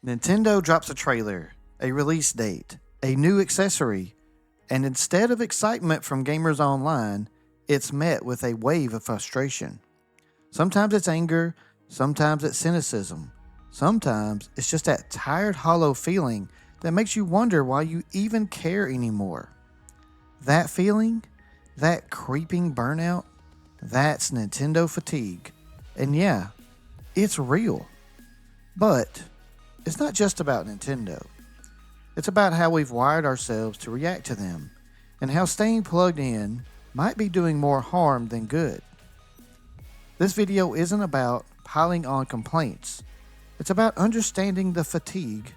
Nintendo drops a trailer, a release date, a new accessory, and instead of excitement from gamers online, it's met with a wave of frustration. Sometimes it's anger, sometimes it's cynicism, sometimes it's just that tired, hollow feeling that makes you wonder why you even care anymore. That feeling, that creeping burnout, that's Nintendo fatigue. And yeah, it's real. But it's not just about Nintendo. It's about how we've wired ourselves to react to them, and how staying plugged in might be doing more harm than good. This video isn't about piling on complaints. It's about understanding the fatigue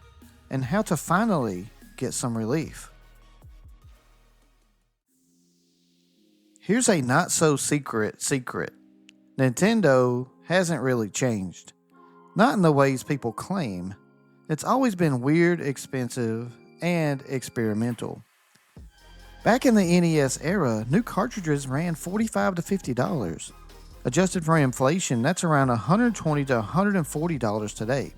and how to finally get some relief. Here's a not so secret secret. Nintendo hasn't really changed. Not in the ways people claim. It's always been weird, expensive, and experimental. Back in the NES era, new cartridges ran $45 to $50. Adjusted for inflation, that's around $120 to $140 today.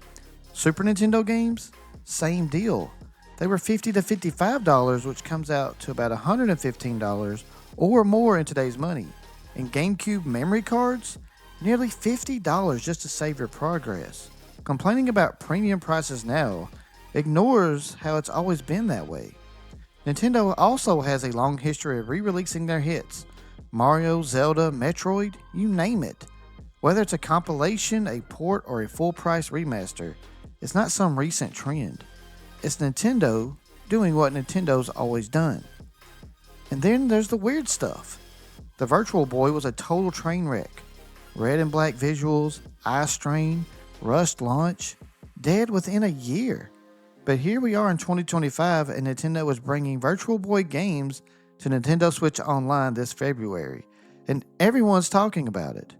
Super Nintendo games? Same deal. They were $50 to $55, which comes out to about $115 or more in today's money. And GameCube memory cards? Nearly $50 just to save your progress. Complaining about premium prices now ignores how it's always been that way. Nintendo also has a long history of re-releasing their hits. Mario, Zelda, Metroid, you name it. Whether it's a compilation, a port, or a full-price remaster, it's not some recent trend. It's Nintendo doing what Nintendo's always done. And then there's the weird stuff. The Virtual Boy was a total train wreck. Red and black visuals, eye strain, rushed launch, dead within a year. But here we are in 2025 and Nintendo is bringing Virtual Boy games to Nintendo Switch Online this February, and everyone's talking about it.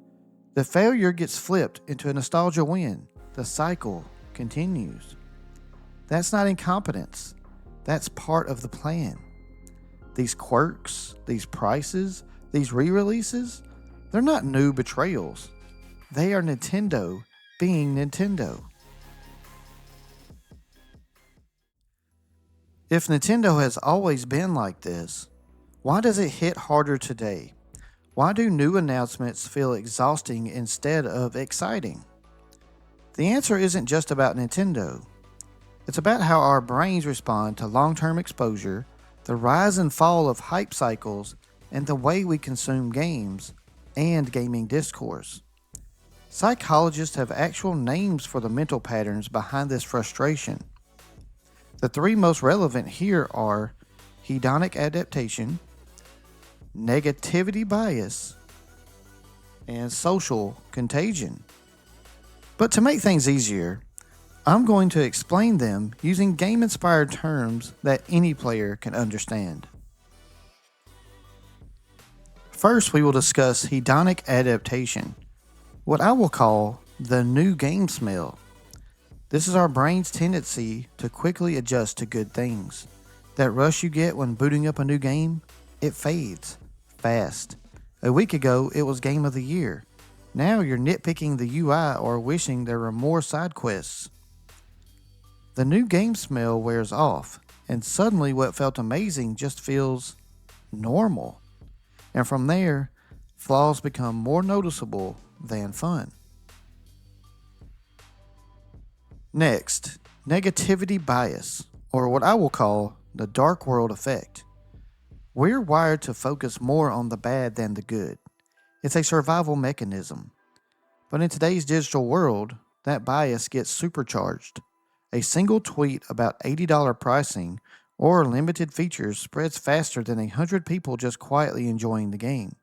The failure gets flipped into a nostalgia win. The cycle continues. That's not incompetence. That's part of the plan. These quirks, these prices, these re-releases, they're not new betrayals. They are Nintendo being Nintendo. If Nintendo has always been like this, why does it hit harder today? Why do new announcements feel exhausting instead of exciting? The answer isn't just about Nintendo. It's about how our brains respond to long-term exposure, the rise and fall of hype cycles, and the way we consume games and gaming discourse. Psychologists have actual names for the mental patterns behind this frustration. The three most relevant here are hedonic adaptation, negativity bias, and social contagion. But to make things easier, I'm going to explain them using game-inspired terms that any player can understand. First, we will discuss hedonic adaptation, what I will call the new game smell. This is our brain's tendency to quickly adjust to good things. That rush you get when booting up a new game, it fades fast. A week ago, it was Game of the Year. Now you're nitpicking the UI or wishing there were more side quests. The new game smell wears off, and suddenly what felt amazing just feels normal. And from there, flaws become more noticeable than fun. Next, negativity bias, or what I will call the dark world effect. We're wired to focus more on the bad than the good. It's a survival mechanism. But in today's digital world, that bias gets supercharged. A single tweet about $80 pricing or limited features spreads faster than 100 people just quietly enjoying the game.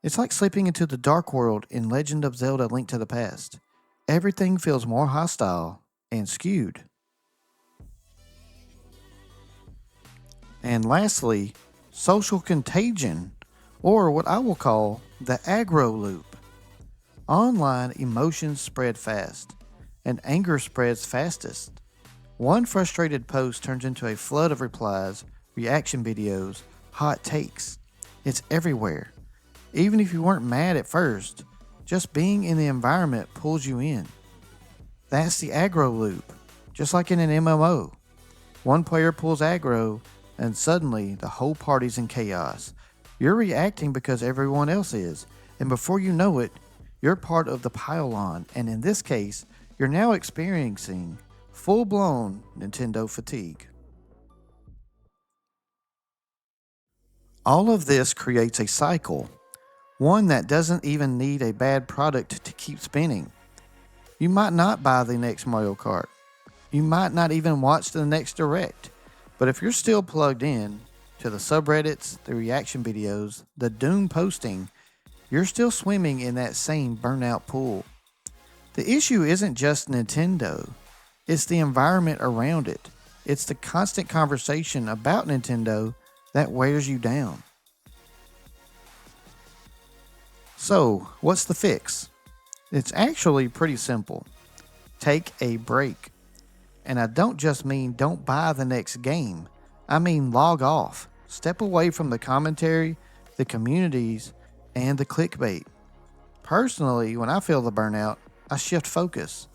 It's like slipping into the dark world in Legend of Zelda: Link to the Past. Everything feels more hostile and skewed. And lastly, social contagion, or what I will call the aggro loop. Online emotions spread fast, and anger spreads fastest. One frustrated post turns into a flood of replies, reaction videos, hot takes. It's everywhere. Even if you weren't mad at first, just being in the environment pulls you in. That's the aggro loop, just like in an MMO. One player pulls aggro, and suddenly the whole party's in chaos. You're reacting because everyone else is, and before you know it, you're part of the pile-on, and in this case, you're now experiencing full-blown Nintendo fatigue. All of this creates a cycle, one that doesn't even need a bad product to keep spinning. You might not buy the next Mario Kart. You might not even watch the next Direct. But if you're still plugged in to the subreddits, the reaction videos, the doom posting, you're still swimming in that same burnout pool. The issue isn't just Nintendo, it's the environment around it. It's the constant conversation about Nintendo that wears you down. So, what's the fix? It's actually pretty simple. Take a break. And I don't just mean don't buy the next game. I mean log off. Step away from the commentary, the communities, and the clickbait. Personally, when I feel the burnout, I shift focus.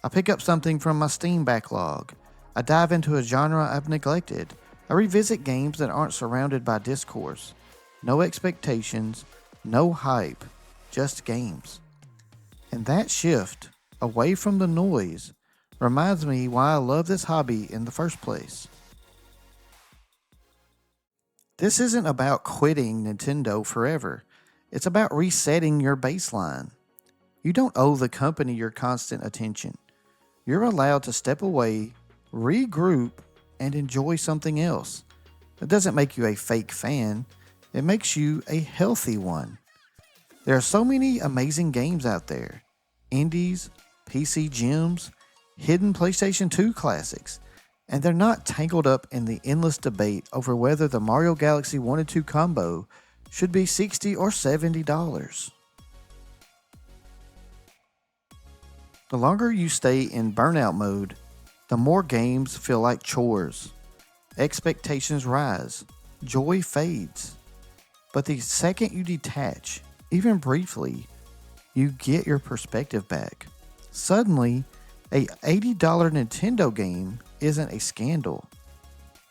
I pick up something from my Steam backlog. I dive into a genre I've neglected. I revisit games that aren't surrounded by discourse. No expectations, no hype, just games. And that shift, away from the noise, reminds me why I love this hobby in the first place. This isn't about quitting Nintendo forever. It's about resetting your baseline. You don't owe the company your constant attention. You're allowed to step away, regroup, and enjoy something else. It doesn't make you a fake fan. It makes you a healthy one. There are so many amazing games out there. Indies, PC gems, hidden PlayStation 2 classics, and they're not tangled up in the endless debate over whether the Mario Galaxy 1 and 2 combo should be $60 or $70. The longer you stay in burnout mode, the more games feel like chores. Expectations rise, joy fades. But the second you detach, even briefly, you get your perspective back. Suddenly, a $80 Nintendo game isn't a scandal.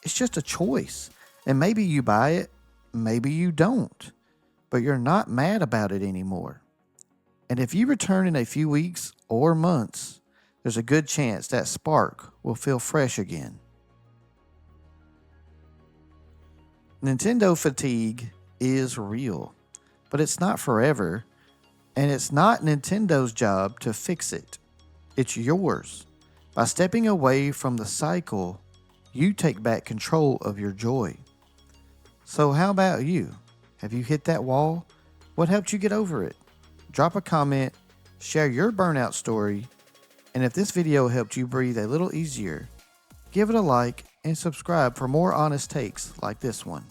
It's just a choice. And maybe you buy it, maybe you don't. But you're not mad about it anymore. And if you return in a few weeks or months, there's a good chance that spark will feel fresh again. Nintendo fatigue is real, but it's not forever, and it's not Nintendo's job to fix it. It's yours. By stepping away from the cycle, you take back control of your joy. So how about you? Have you hit that wall? What helped you get over it? Drop a comment, share your burnout story, and if this video helped you breathe a little easier, give it a like and subscribe for more honest takes like this one.